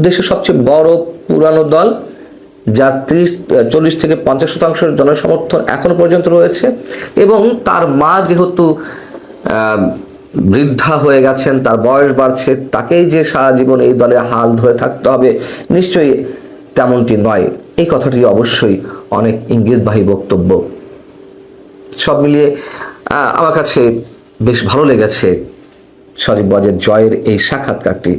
দেশের সবচেয়ে বড় পুরানো দল, যার 40 থেকে 50% জনসমর্থন এখনো পর্যন্ত রয়েছে। এবং তার মা যেহেতু বৃদ্ধা হয়ে গেছেন, তার বয়স বাড়ছে, তাকেই যে সারা জীবন এই দলে হাল ধরে থাকতে হবে, নিশ্চয়ই তেমনটি নয়। এই কথাটি অবশ্যই অনেক ইঙ্গিতবাহী বক্তব্য। সব মিলিয়ে আমার কাছে বেশ ভালো লেগেছে সজীব ওয়াজেদ জয়ের এই সাক্ষাৎকারটি।